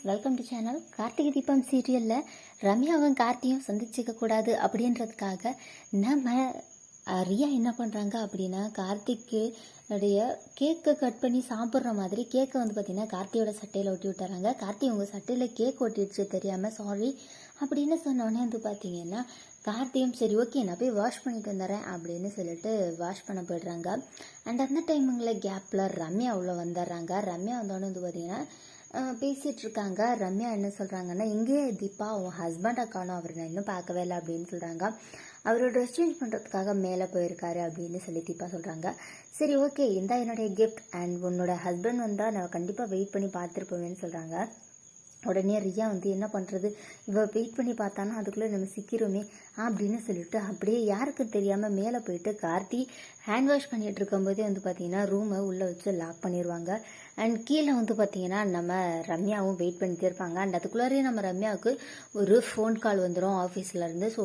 Welcome to channel. Karthigai Deepam சீரியலில் ரம்யாவும் கார்த்தியும் சந்திச்சிக்க கூடாது அப்படின்றதுக்காக நம்ம ரியா என்ன பண்ணுறாங்க அப்படின்னா கார்த்திக்கு கேக்கை கட் பண்ணி சாப்பிட்ற மாதிரி கேக்கை வந்து பார்த்திங்கன்னா கார்த்தியோட சட்டையில் ஒட்டி விட்டுறாங்க. கார்த்தி உங்கள் சட்டையில் கேக் ஒட்டிடுச்சு தெரியாமல் சாரி அப்படின்னு சொன்னோடனே வந்து பார்த்திங்கன்னா கார்த்தியும் சரி ஓகே நான் போய் வாஷ் பண்ணிட்டு வந்துடுறேன் அப்படின்னு சொல்லிட்டு வாஷ் பண்ண போய்ட்றாங்க. அண்ட் அந்த டைமுங்களில் கேப்பில் ரம்யா உள்ள வந்துடுறாங்க. ரம்யா வந்தோடனே வந்து பார்த்திங்கன்னா பேசிகிட்டு இருக்காங்க. ரம்யா என்ன சொல்கிறாங்கன்னா இங்கே தீபா உன் ஹஸ்பண்டை காணோம், அவர் நான் இன்னும் பார்க்கவே இல்லை அப்படின்னு சொல்கிறாங்க. அவரோட ட்ரெஸ் சேஞ்ச் பண்ணுறதுக்காக மேலே போயிருக்காரு அப்படின்னு சொல்லி தீபா சொல்கிறாங்க. சரி ஓகே இந்த என்னுடைய கிஃப்ட் அண்ட் உன்னோட ஹஸ்பண்ட் வந்தால் நான் கண்டிப்பாக வெயிட் பண்ணி பார்த்துட்டு போவேன்னு சொல்கிறாங்க. உடனே ரியா வந்து என்ன பண்ணுறது, இவ வெயிட் பண்ணி பார்த்தானா அதுக்குள்ளே நம்ம சிக்கிறோமே அப்படின்னு சொல்லிட்டு அப்படியே யாருக்கு தெரியாமல் மேலே போயிட்டு கார்த்தி ஹேண்ட் வாஷ் பண்ணிகிட்டு இருக்கும்போதே வந்து பார்த்திங்கன்னா ரூமை உள்ளே வச்சு லாக் பண்ணிடுவாங்க. அண்ட் கீழே வந்து பார்த்திங்கன்னா நம்ம ரம்யாவும் வெயிட் பண்ணிகிட்டே இருப்பாங்க. அண்ட் அதுக்குள்ளாரே நம்ம ரம்யாவுக்கு ஒரு ஃபோன் கால் வந்துடும் ஆஃபீஸ்லேருந்து. ஸோ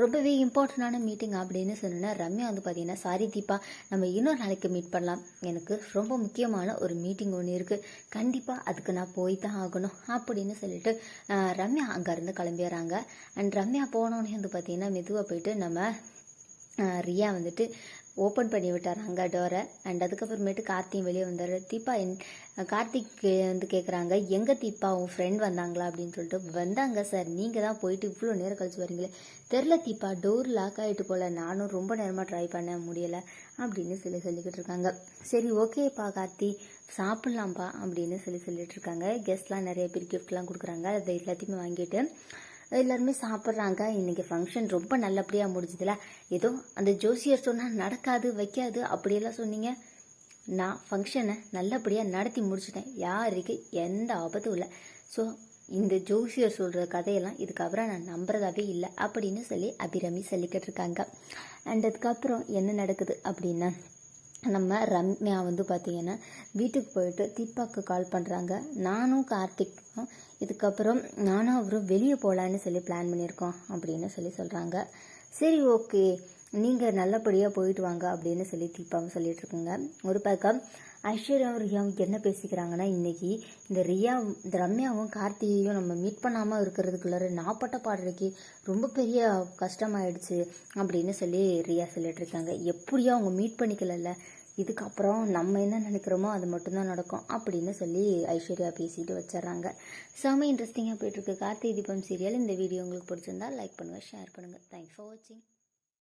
ரொம்பவே இம்பார்ட்டண்டான மீட்டிங் அப்படின்னு சொன்னேன்னா ரம்யா வந்து பார்த்திங்கன்னா சாரி தீபா நம்ம இன்னொரு நாளைக்கு மீட் பண்ணலாம், எனக்கு ரொம்ப முக்கியமான ஒரு மீட்டிங் ஒன்று இருக்குது, கண்டிப்பாக அதுக்கு நான் போய் தான் ஆகணும் அப்படின்னு சொல்லிட்டு ரம்யா அங்கேருந்து கிளம்பிடுறாங்க. அண்ட் ரம்யா போனோடனே வந்து பார்த்திங்கன்னா மெதுவாக போயிட்டு நம்ம ரியா வந்துட்டு ஓப்பன் பண்ணி விட்டாராங்க டோரை. அண்ட் அதுக்கப்புறமேட்டு கார்த்தியும் வெளியே வந்தார். தீபா கார்த்திக் வந்து கேட்குறாங்க எங்கே தீபா உன் ஃப்ரெண்ட் வந்தாங்களா அப்படின்னு சொல்லிட்டு. வந்தாங்க சார், நீங்கள் தான் போயிட்டு இவ்வளோ நேரம் கழிச்சு வரீங்களே, தெரில தீபா டோர் லாக் ஆகிட்டு போல், நானும் ரொம்ப நேரமாக ட்ரை பண்ண முடியலை அப்படின்னு சொல்லிக்கிட்டு இருக்காங்க. சரி ஓகேப்பா கார்த்தி சாப்பிட்லாம்ப்பா அப்படின்னு சொல்லிட்டு இருக்காங்க. கெஸ்ட்லாம் நிறைய பேர் கிஃப்ட்லாம் கொடுக்குறாங்க. அதை எல்லாத்தையுமே வாங்கிட்டு எல்லாருமே சாப்பிட்றாங்க. இன்றைக்கி ஃபங்க்ஷன் ரொம்ப நல்லபடியாக முடிஞ்சதில்ல. ஏதோ அந்த ஜோசியர் சொன்னால் நடக்காது வைக்காது அப்படியெல்லாம் சொன்னீங்க, நான் ஃபங்க்ஷனை நல்லபடியாக நடத்தி முடிச்சிட்டேன், யாருக்கு எந்த ஆபத்தும் இல்லை. ஸோ இந்த ஜோசியர் சொல்கிற கதையெல்லாம் இதுக்கப்புறம் நான் நம்புறதாவே இல்லை அப்படின்னு சொல்லி அபிராமி சொல்லிக்கிட்டு இருக்காங்க. அண்ட் அதுக்கப்புறம் என்ன நடக்குது அப்படின்னா நம்ம ரம்யா வந்து பார்த்திங்கன்னா வீட்டுக்கு போயிட்டு தீபாவுக்கு கால் பண்ணுறாங்க. நானும் கார்த்திக்கும் இதுக்கப்புறம் நானும் அவரும் வெளியே போகலான்னு சொல்லி பிளான் பண்ணியிருக்கோம் அப்படின்னு சொல்கிறாங்க. சரி ஓகே நீங்கள் நல்லபடியாக போயிட்டு வாங்க அப்படின்னு சொல்லி தீபாவும் சொல்லிட்டு இருக்குங்க. ஒரு பக்கம் ஐஸ்வர்யாவும் ரியாவும் என்ன பேசிக்கிறாங்கன்னா இன்றைக்கி இந்த ரம்யாவும் கார்த்திகையும் நம்ம மீட் பண்ணாமல் இருக்கிறதுக்குள்ளார நாப்பட்ட பாடுறதுக்கு ரொம்ப பெரிய கஷ்டமாயிடுச்சு அப்படின்னு சொல்லி ரியா சொல்லிட்டு இருக்காங்க. எப்படியோ அவங்க மீட் பண்ணிக்கல, இதுக்கப்புறம் நம்ம என்ன நினைக்கிறோமோ அது மட்டும்தான் நடக்கும் அப்படின்னு சொல்லி ஐஸ்வர்யா பேசிட்டு வச்சிடறாங்க. செம்ம இன்ட்ரெஸ்டிங்காக போயிட்டுருக்கு கார்த்திகை தீபம் சீரியல். இந்த வீடியோ உங்களுக்கு பிடிச்சிருந்தா லைக் பண்ணுங்கள், ஷேர் பண்ணுங்கள். தேங்க்ஸ் ஃபார் வாட்சிங்.